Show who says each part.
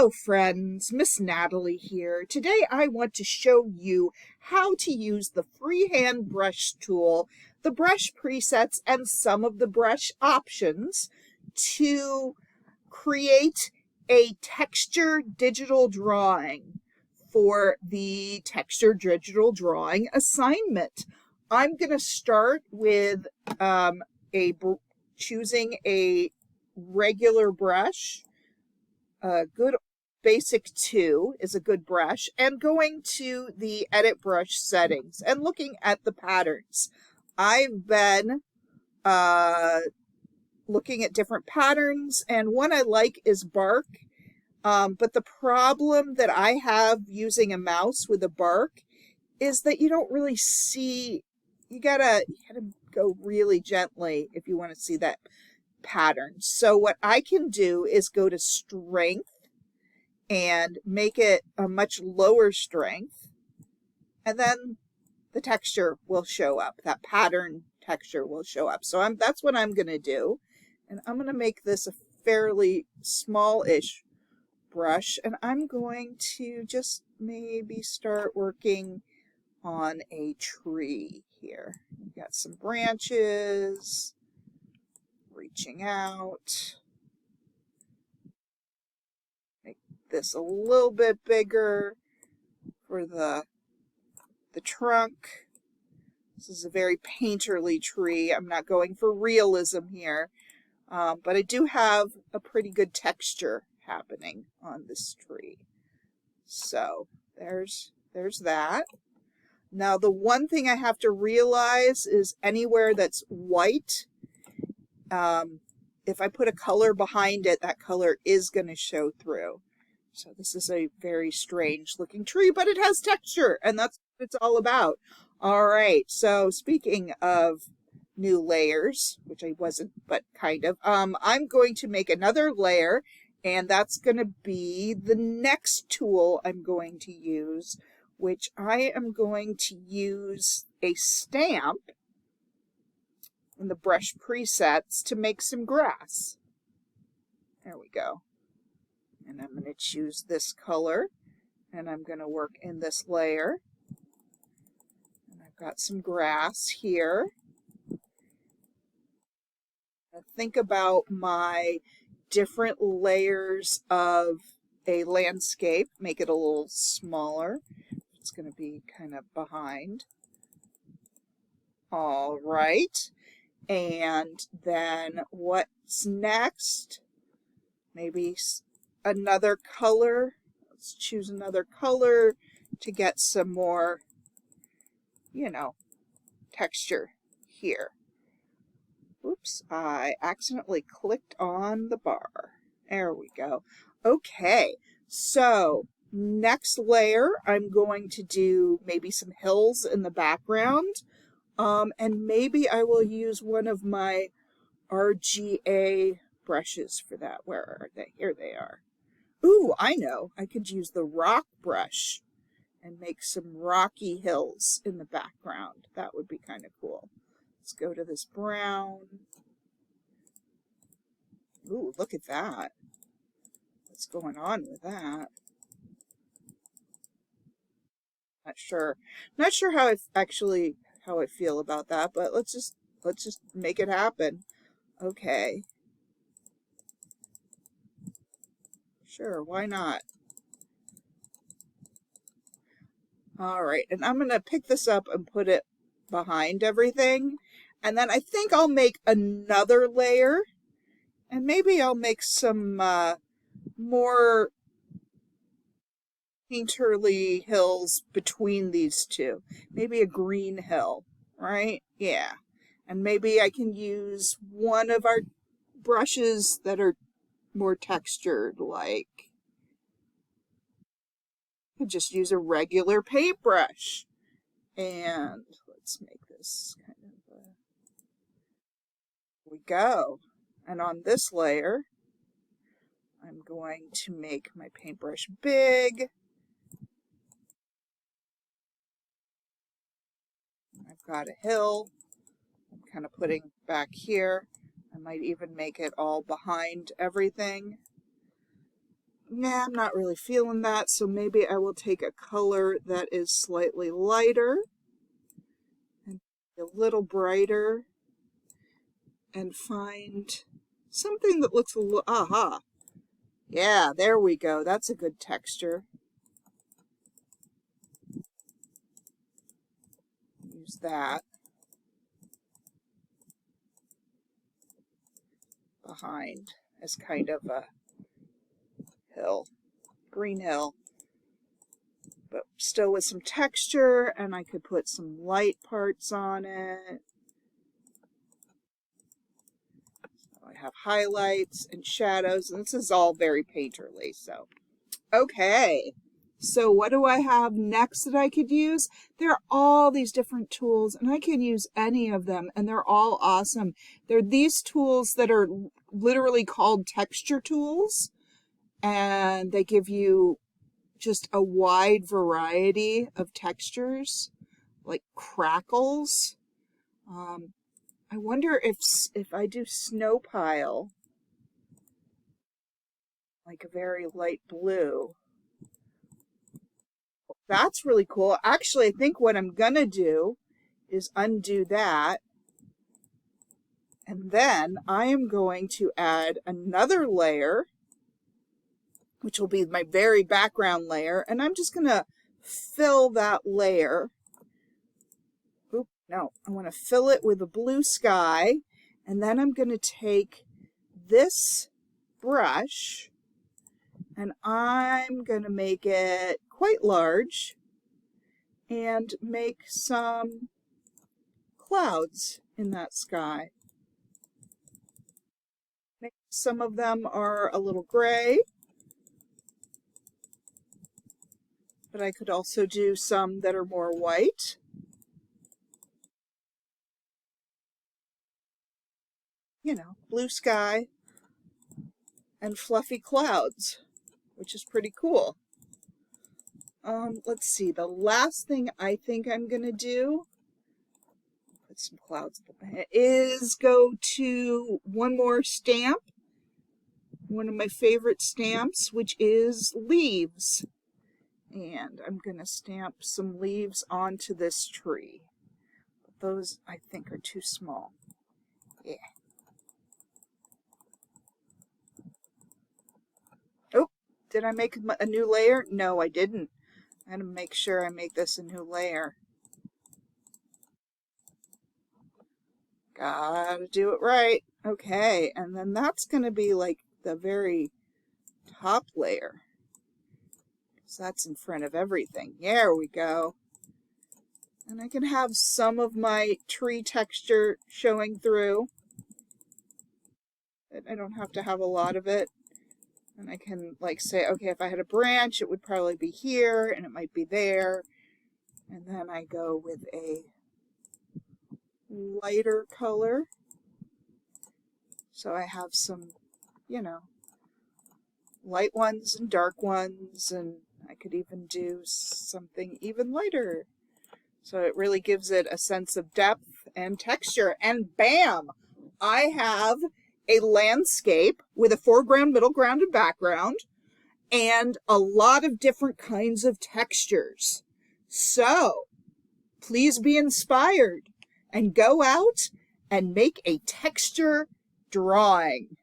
Speaker 1: Hello friends, Miss Natalie here. Today I want to show you how to use the freehand brush tool, the brush presets, and some of the brush options to create a texture digital drawing for the texture digital drawing assignment. I'm going to start with choosing a regular brush. A good basic 2 is a good brush, and going to the edit brush settings and looking at the patterns. I've been looking at different patterns, and one I like is bark, but the problem that I have using a mouse with a bark is that you don't really see, you gotta go really gently if you want to see that pattern. So what I can do is go to strength and make it a much lower strength, and then the texture will show up. That pattern texture will show up. So that's what I'm going to do. And I'm going to make this a fairly small-ish brush, and I'm going to just maybe start working on a tree here. We've got some branches reaching out. Make this a little bit bigger for the trunk. This is a very painterly tree. I'm not going for realism here, but I do have a pretty good texture happening on this tree. So there's that. Now the one thing I have to realize is anywhere that's white, if I put a color behind it, that color is going to show through. So this is a very strange looking tree, but it has texture, and that's what it's all about. All right, so speaking of new layers, which I wasn't, but kind of, I'm going to make another layer, and that's going to be the next tool I'm going to use, which I am going to use a stamp in the brush presets to make some grass. There we go. And I'm going to choose this color, and I'm going to work in this layer. And I've got some grass here. Think about my different layers of a landscape. Make it a little smaller. It's going to be kind of behind. All right. And then what's next? Maybe another color. Let's choose another color to get some more, texture here. Oops, I accidentally clicked on the bar. There we go. Okay, so next layer, I'm going to do maybe some hills in the background. And maybe I will use one of my RGA brushes for that. Where are they? Here they are. Ooh, I know. I could use the rock brush and make some rocky hills in the background. That would be kind of cool. Let's go to this brown. Ooh, look at that. What's going on with that? Not sure how I feel about that, but let's just make it happen. Okay. Sure, why not? All right, and I'm going to pick this up and put it behind everything. And then I think I'll make another layer, and maybe I'll make some more painterly hills between these two. Maybe a green hill, right? Yeah. And maybe I can use one of our brushes that are more textured, like I could just use a regular paintbrush. And let's make this kind of here we go. And on this layer, I'm going to make my paintbrush big. I've got a hill I'm kind of putting back here. I might even make it all behind everything. nah, I'm not really feeling that, so maybe I will take a color that is slightly lighter and a little brighter and find something that looks a little, aha. Yeah, there we go. That's a good texture. Use that behind as kind of a hill, green hill, but still with some texture, and I could put some light parts on it. So I have highlights and shadows, and this is all very painterly, so. Okay, so what do I have next that I could use? There are all these different tools, and I can use any of them, and they're all awesome. They're these tools that are literally called texture tools, and they give you just a wide variety of textures, like crackles. I wonder if I do snow pile, like a very light blue. That's really cool. Actually, I think what I'm gonna do is undo that. And then I am going to add another layer, which will be my very background layer. And I'm just gonna fill that layer. Oop, no, I wanna fill it with a blue sky. And then I'm gonna take this brush and I'm going to make it quite large and make some clouds in that sky. Maybe some of them are a little gray, but I could also do some that are more white. You know, blue sky and fluffy clouds, which is pretty cool. Let's see, the last thing I think I'm going to do, put some clouds, is go to one more stamp, one of my favorite stamps, which is leaves. And I'm going to stamp some leaves onto this tree. But those, I think, are too small. Yeah. Oh, did I make a new layer? No, I didn't. I'm going to make sure I make this a new layer. Gotta do it right. Okay, and then that's going to be like the very top layer. So that's in front of everything. There we go. And I can have some of my tree texture showing through. I don't have to have a lot of it. And I can like say, okay, if I had a branch, it would probably be here and it might be there. And then I go with a lighter color. So I have some, you know, light ones and dark ones, and I could even do something even lighter. So it really gives it a sense of depth and texture. And bam! I have a landscape with a foreground, middle ground, and background, and a lot of different kinds of textures. So please be inspired and go out and make a texture drawing.